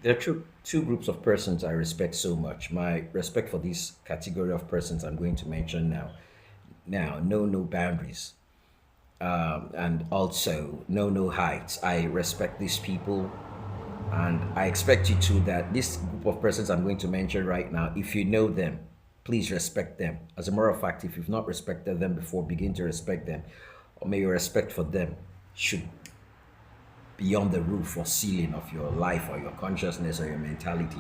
There are two groups of persons I respect so much. My respect for this category of persons I'm going to mention now. Now, know no boundaries, and also know no heights. I respect these people, and I expect you to that this group of persons I'm going to mention right now, if you know them, please respect them. As a matter of fact, if you've not respected them before, begin to respect them. Or may your respect for them should beyond the roof or ceiling of your life or your consciousness or your mentality.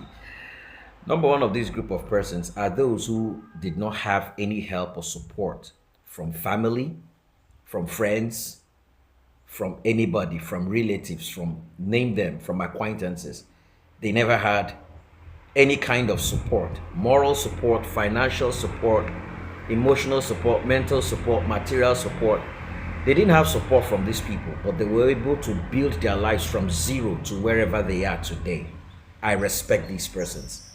Number one of this group of persons are those who did not have any help or support from family, from friends, from anybody, from relatives, from name them, from acquaintances. They never had any kind of support, moral support, financial support, emotional support, mental support, material support. They didn't have support from these people, but they were able to build their lives from zero to wherever they are today. I respect these persons.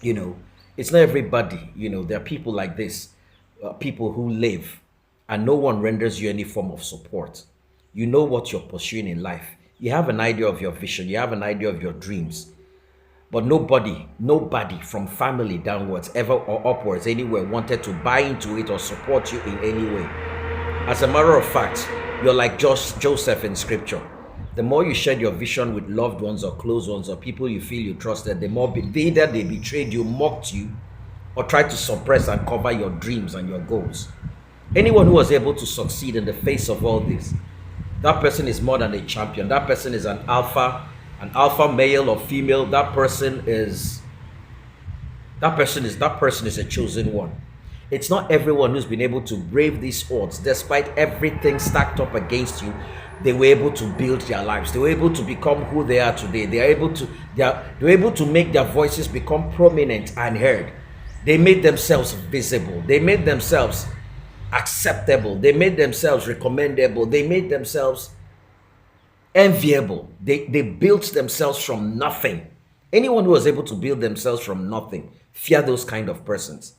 You know, it's not everybody, there are people like this, people who live and no one renders you any form of support. You know what you're pursuing in life. You have an idea of your vision, you have an idea of your dreams, but nobody from family downwards, ever or upwards, anywhere wanted to buy into it or support you in any way. As a matter of fact, you're like Joseph in scripture. The more you shared your vision with loved ones or close ones or people you feel you trusted, the more either they betrayed you, mocked you, or tried to suppress and cover your dreams and your goals. Anyone who was able to succeed in the face of all this, that person is more than a champion. That person is an alpha male or female. That person is a chosen one. It's not everyone who's been able to brave these odds, despite everything stacked up against you. They were able to build their lives. They were able to become who they are today. They were able to make their voices become prominent and heard. They made themselves visible. They made themselves acceptable. They made themselves recommendable. They made themselves enviable. They built themselves from nothing. Anyone who was able to build themselves from nothing, fear those kind of persons.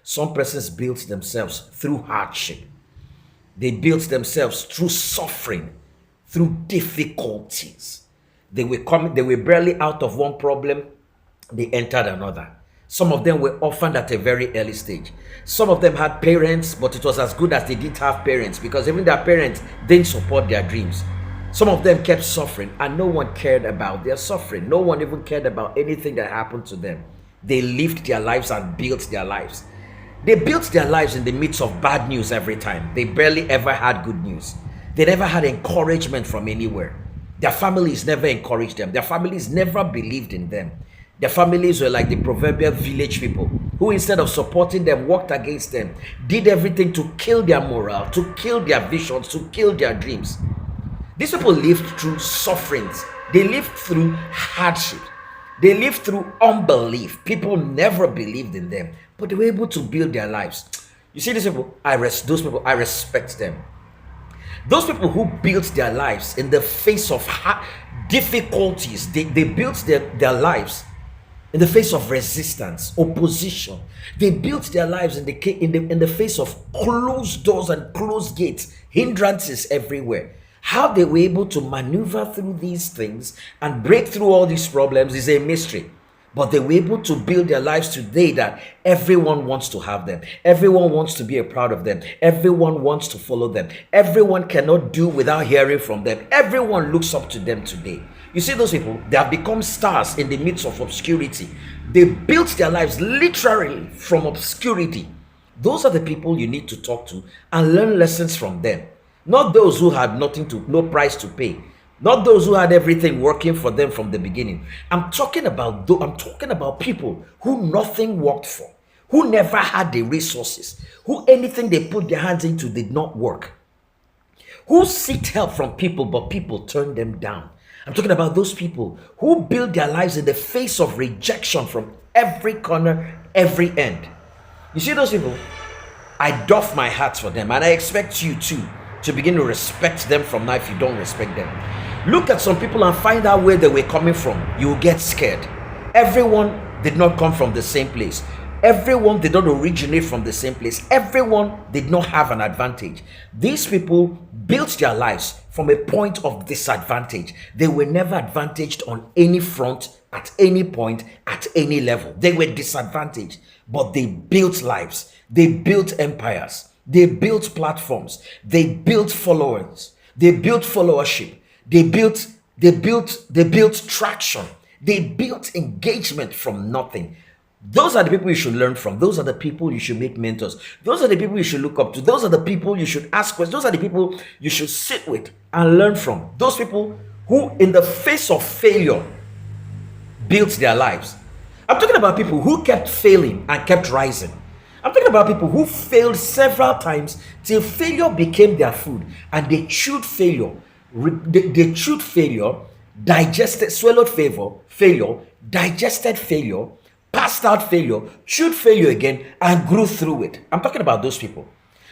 Some persons built themselves through hardship. They built themselves through suffering, through difficulties. They were barely out of one problem, they entered another. Some of them were orphaned at a very early stage. Some of them had parents, but it was as good as they didn't have parents, because even their parents didn't support their dreams. Some of them kept suffering and no one cared about their suffering. No one even cared about anything that happened to them. They lived their lives and built their lives. They built their lives in the midst of bad news every time. They barely ever had good news. They never had encouragement from anywhere. Their families never encouraged them. Their families never believed in them. Their families were like the proverbial village people who, instead of supporting them, worked against them, did everything to kill their morale, to kill their visions, to kill their dreams. These people lived through sufferings. They lived through hardship. They lived through unbelief. People never believed in them, but they were able to build their lives. You see, those people, I respect them. Those people who built their lives in the face of difficulties, they built their lives in the face of resistance, opposition. They built their lives in the face of closed doors and closed gates, hindrances everywhere. How they were able to maneuver through these things and break through all these problems is a mystery. But they were able to build their lives today that everyone wants to have them. Everyone wants to be a proud of them. Everyone wants to follow them. Everyone cannot do without hearing from them. Everyone looks up to them today. You see those people, they have become stars in the midst of obscurity. They built their lives literally from obscurity. Those are the people you need to talk to and learn lessons from them. Not those who had no price to pay. Not those who had everything working for them from the beginning. I'm talking about people who nothing worked for, who never had the resources, who anything they put their hands into did not work, who seeked help from people, but people turned them down. I'm talking about those people who built their lives in the face of rejection from every corner, every end. You see those people? I doff my hat for them, and I expect you too to begin to respect them from now if you don't respect them. Look at some people and find out where they were coming from. You will get scared. Everyone did not come from the same place. everyone did not originate from the same place. Everyone did not have an advantage. These people built their lives from a point of disadvantage. They were never advantaged on any front, at any point, at any level. They were disadvantaged, but they built lives. They built empires. They built platforms. They built followers. They built followership. They built traction. They built engagement from nothing. Those are the people you should learn from. Those are the people you should make mentors. Those are the people you should look up to. Those are the people you should ask questions. Those are the people you should sit with and learn from. Those people who, in the face of failure, built their lives. I'm talking about people who kept failing and kept rising. I'm talking about people who failed several times till failure became their food, and they chewed failure. They chewed failure, digested, swallowed failure, digested failure, passed out failure, chewed failure again, and grew through it. I'm talking about those people.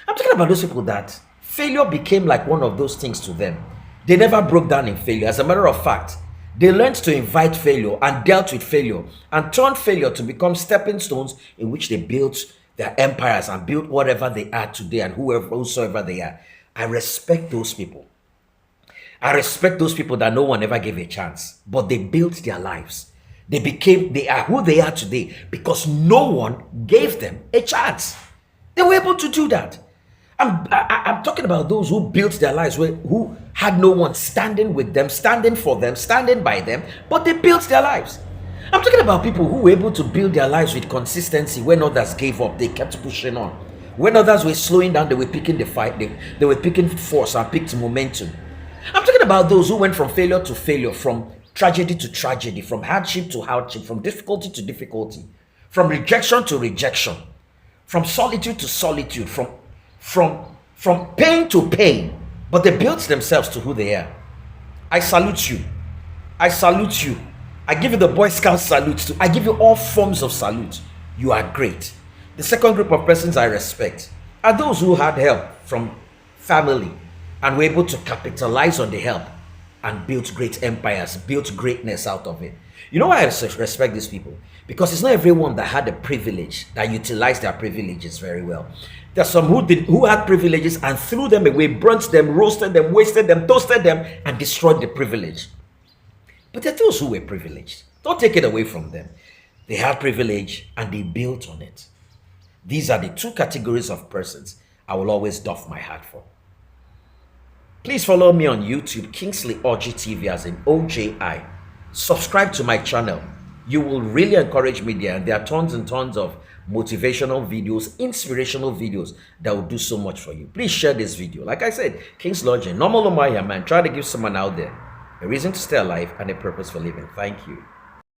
I'm talking about those people that failure became like one of those things to them. They never broke down in failure. As a matter of fact, they learned to invite failure and dealt with failure and turned failure to become stepping stones in which they built their empires and built whatever they are today and whosoever they are. I respect those people. I respect those people that no one ever gave a chance, but they built their lives. They are who they are today because no one gave them a chance. They were able to do that. I'm talking about those who built their lives, who had no one standing with them, standing for them, standing by them, but they built their lives. I'm talking about people who were able to build their lives with consistency. When others gave up, they kept pushing on. When others were slowing down, they were picking the fight. They were picking force and picked momentum. I'm talking about those who went from failure to failure, from tragedy to tragedy, from hardship to hardship, from difficulty to difficulty, from rejection to rejection, from solitude to solitude, from pain to pain, but they built themselves to who they are. I salute you. I salute you. I give you the Boy Scout salute too. I give you all forms of salute. You are great. The second group of persons I respect are those who had help from family and were able to capitalize on the help and built great empires, built greatness out of it. You know why I respect these people? Because it's not everyone that had the privilege that utilized their privileges very well. There's some who had privileges and threw them away, burnt them, roasted them, wasted them, toasted them, and destroyed the privilege. But there are those who were privileged. Don't take it away from them. They had privilege and they built on it. These are the two categories of persons I will always doff my hat for. Please follow me on YouTube, Kingsley Orji TV, as in OJI. Subscribe to my channel. You will really encourage me there. And there are tons and tons of motivational videos, inspirational videos that will do so much for you. Please share this video. Like I said, Kingsley Orji, normal Omaya man, try to give someone out there a reason to stay alive and a purpose for living. Thank you.